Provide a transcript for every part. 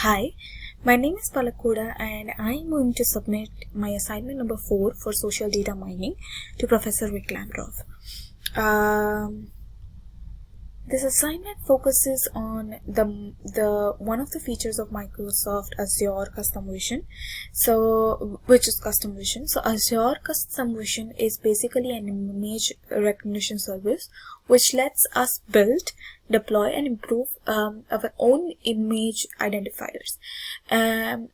Hi, my name is Palakuda and I am going to submit my assignment number 4 for social data mining to Professor Rick Landroth. This assignment focuses on the one of the features of Microsoft Azure Custom Vision, which is Custom Vision. So Azure Custom Vision is basically an image recognition service which lets us build, deploy, and improve our own image identifiers. An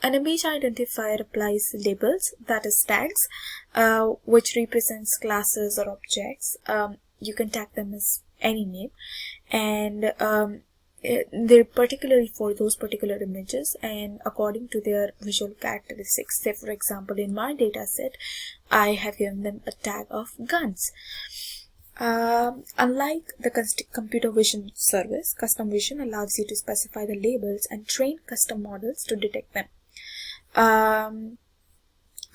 image identifier applies labels, that is tags, which represents classes or objects. You can tag them as any name, and they're particularly for those particular images and according to their visual characteristics. Say, for example, in my data set, I have given them a tag of guns. Unlike the computer vision service, Custom Vision allows you to specify the labels and train custom models to detect them.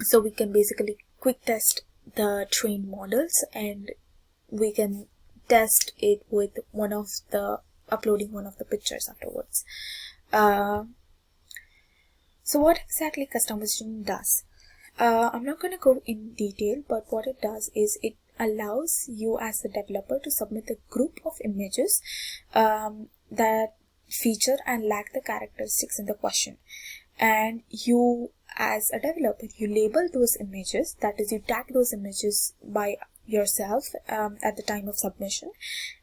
So we can basically quick test the trained models, and we can test it with uploading one of the pictures afterwards. So what exactly Custom Vision does? I'm not going to go in detail, but what it does is it allows you as a developer to submit a group of images that feature and lack the characteristics in the question. And you, as a developer, you label those images, that is, you tag those images by yourself at the time of submission,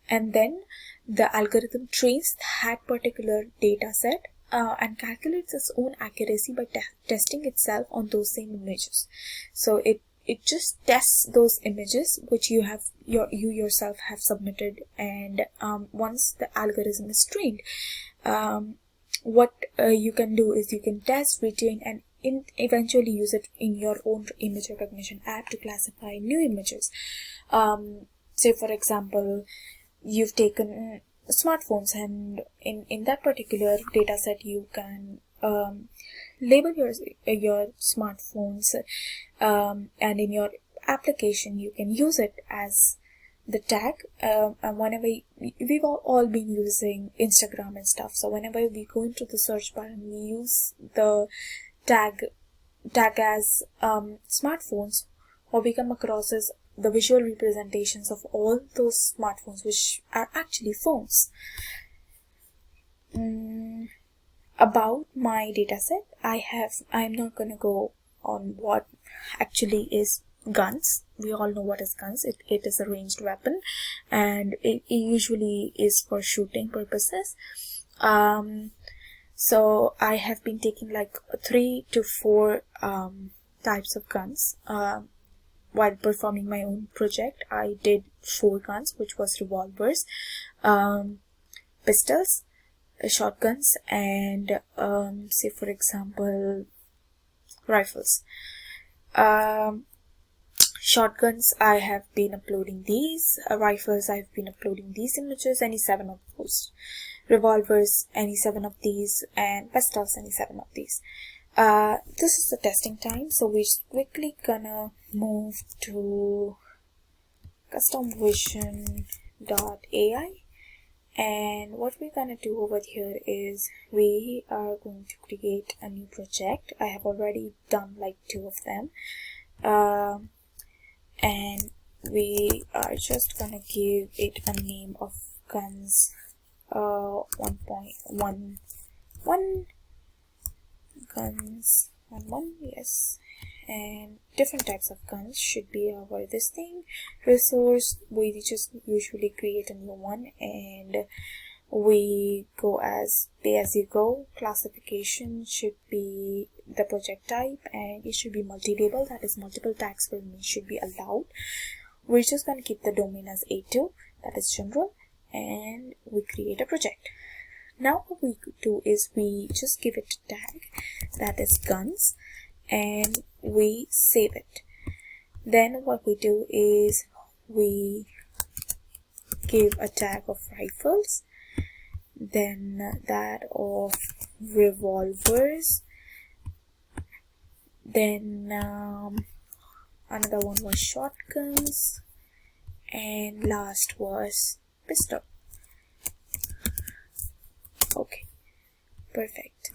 and then the algorithm trains that particular data set and calculates its own accuracy by testing itself on those same images. So it just tests those images which you yourself have submitted, and once the algorithm is trained, what you can do is you can test, retrain, and eventually use it in your own image recognition app to classify new images. Say, for example, you've taken smartphones, and in that particular data set you can label your smartphones, and in your application you can use it as the tag. And whenever we've all been using Instagram and stuff, so whenever we go into the search bar and we use the tag as smartphones, what we come across is the visual representations of all those smartphones, which are actually phones. About my dataset, I'm not going to go on what actually is guns. We all know what is guns. It is a ranged weapon, and it usually is for shooting purposes. So I have been taking like 3 to 4 types of guns. While performing my own project, I did 4 guns, which was revolvers, pistols, shotguns, and say, for example, rifles. Shotguns, I have been uploading these. Rifles, I've been uploading these images, any 7 of those. Revolvers, any 7 of these, and pistols, any 7 of these. This is the testing time, so we're quickly gonna move to customvision.ai, and what we're gonna do over here is we are going to create a new project. I have already done like 2 of them, and we are just gonna give it a name of guns 1.11 guns 11, yes, and different types of guns should be our this thing. Resource, we just usually create a new one, and we go as pay as you go. Classification should be the project type, and it should be multi-label, that is multiple tags per image should be allowed. We're just going to keep the domain as A2, that is general, and we create a project. Now what we do is we just give it a tag, that is guns, and we save it. Then what we do is we give a tag of rifles, then that of revolvers, then another one was shotguns, and last was pistol. Okay, Perfect.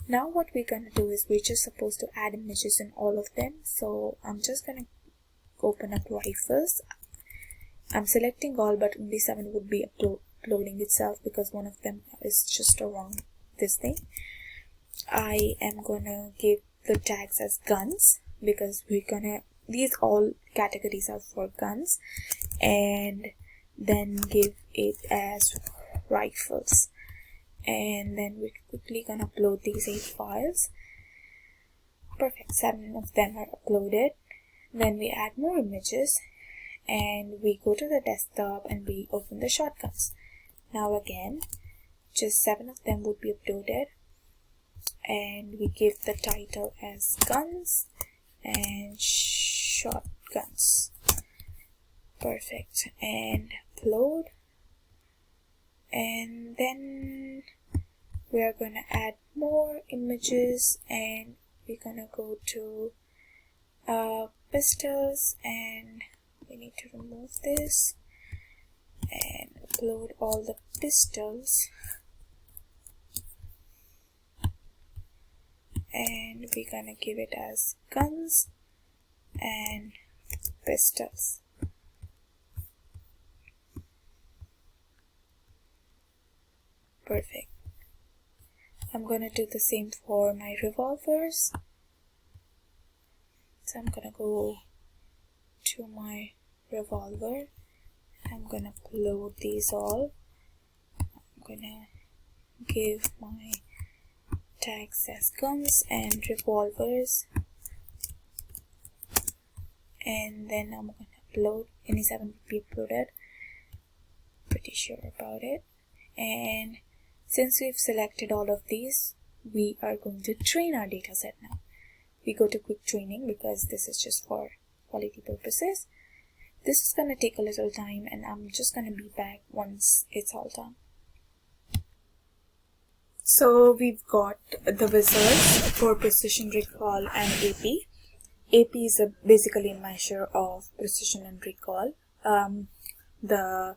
Now what we're gonna do is we're just supposed to add images in all of them. So I'm just gonna open up rifles. I'm selecting all, but only 7 would be uploading itself because one of them is just around this thing. I am gonna give the tags as guns because these all categories are for guns, and then give it as rifles. And then we're quickly gonna upload these 8 files. Perfect, 7 of them are uploaded. Then we add more images and we go to the desktop and we open the shotguns. Now again, just 7 of them would be uploaded, and we give the title as guns and shotguns. Perfect, and upload. And then we are gonna add more images, and we're gonna go to pistols, and we need to remove this and upload all the pistols, and we're gonna give it as guns and pistols. Perfect. I'm gonna do the same for my revolvers. So I'm gonna go to my revolver. I'm gonna upload these all. I'm gonna give my tags as guns and revolvers, and then I'm gonna upload. Any 7 will be uploaded. Pretty sure about it. And since we've selected all of these, we are going to train our dataset now. We go to quick training because this is just for quality purposes. This is going to take a little time, and I'm just going to be back once it's all done. So we've got the results for precision, recall, and AP. AP is basically a measure of precision and recall. The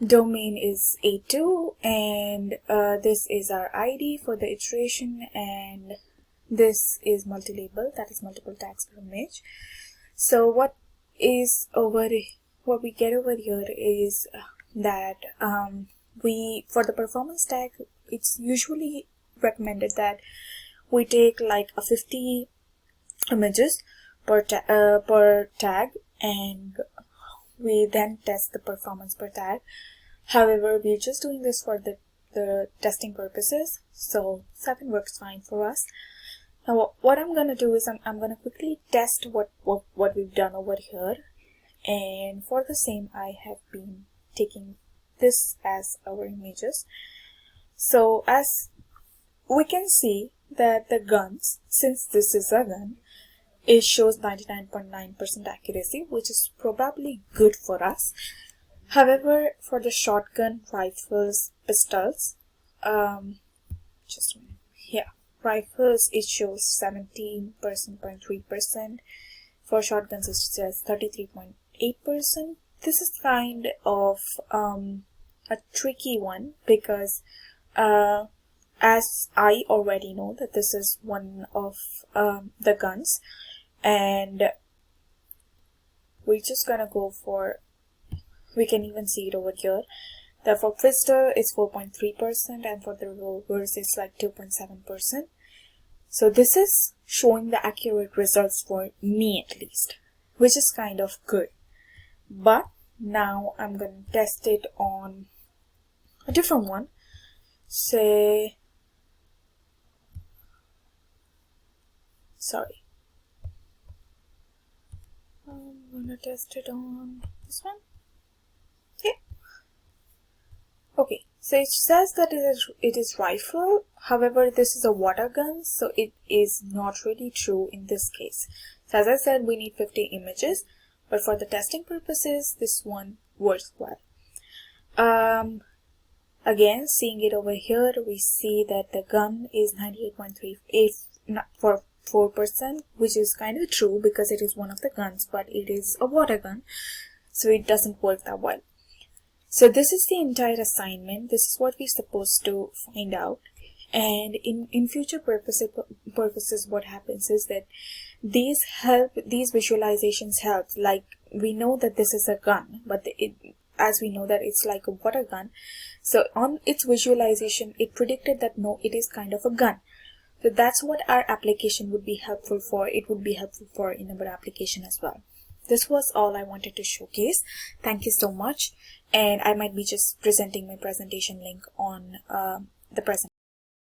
domain is A2, and this is our ID for the iteration, and this is multi-label, that is multiple tags per image. So what we get over here is that for the performance tag, it's usually recommended that we take like 50 images per tag, and we then test the performance per tag. However, we're just doing this for the testing purposes, so 7 works fine for us. Now what I'm gonna do is I'm gonna quickly test what we've done over here, and for the same I have been taking this as our images. So as we can see that the guns, since this is a gun, it shows 99.9% accuracy, which is probably good for us. However, for the shotgun, rifles, pistols, just a minute. Yeah, rifles, it shows 17.3%. For shotguns, it says 33.8%. This is kind of a tricky one because as I already know that this is one of the guns, and we're just gonna go for, we can even see it over here, that for pistol it's 4.3%, and for the revolvers it's like 2.7%. So this is showing the accurate results for me at least, which is kind of good. But now I'm gonna test it on a different one. Say, sorry, I'm gonna test it on this one. Yeah. Okay, so it says that it is rifle. However, this is a water gun, so it is not really true in this case. So as I said, we need 50 images, but for the testing purposes, this one works well. Again, seeing it over here, we see that the gun is 98.4%, which is kind of true because it is one of the guns, but it is a water gun, so it doesn't work that well. So this is the entire assignment. This is what we're supposed to find out, And in future purposes, what happens is that these visualizations help. Like, we know that this is a gun, but as we know that it's like a water gun, so on its visualization it predicted that no, it is kind of a gun. So that's what our application would be helpful for. It would be helpful for in our application as well. This was all I wanted to showcase. Thank you so much. And I might be just presenting my presentation link on the present.